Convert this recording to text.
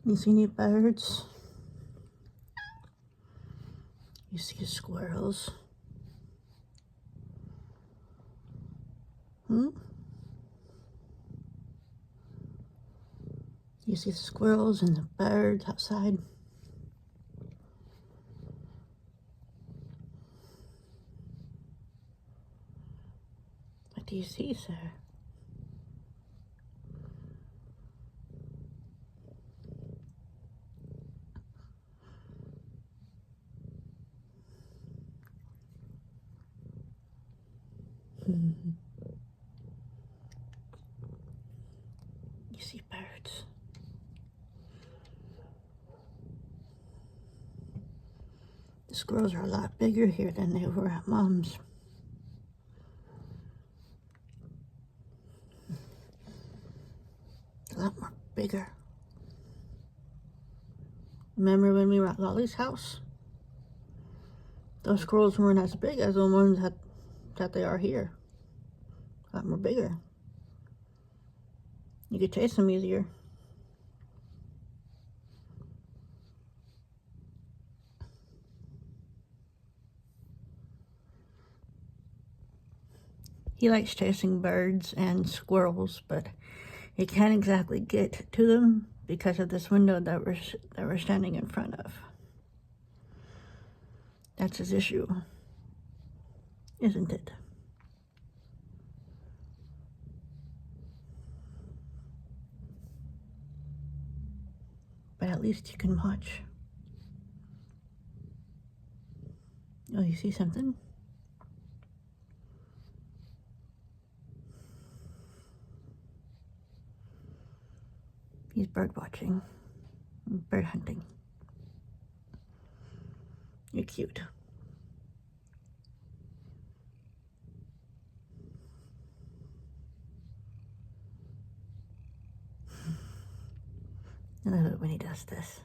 You see any birds? You see squirrels? Hmm? You see the squirrels and the birds outside? What do you see, sir? You see birds. The squirrels are a lot bigger here than they were at Mom's. A lot more bigger. Remember when we were at Lolly's house? Those squirrels weren't as big as the ones that they are here. A lot more bigger. You could chase them easier. He likes chasing birds and squirrels, but he can't exactly get to them because of this window that we're standing in front of. That's his issue, isn't it? But at least you can watch. Oh, you see something? He's bird watching, bird hunting. You're cute. I love it when he does this.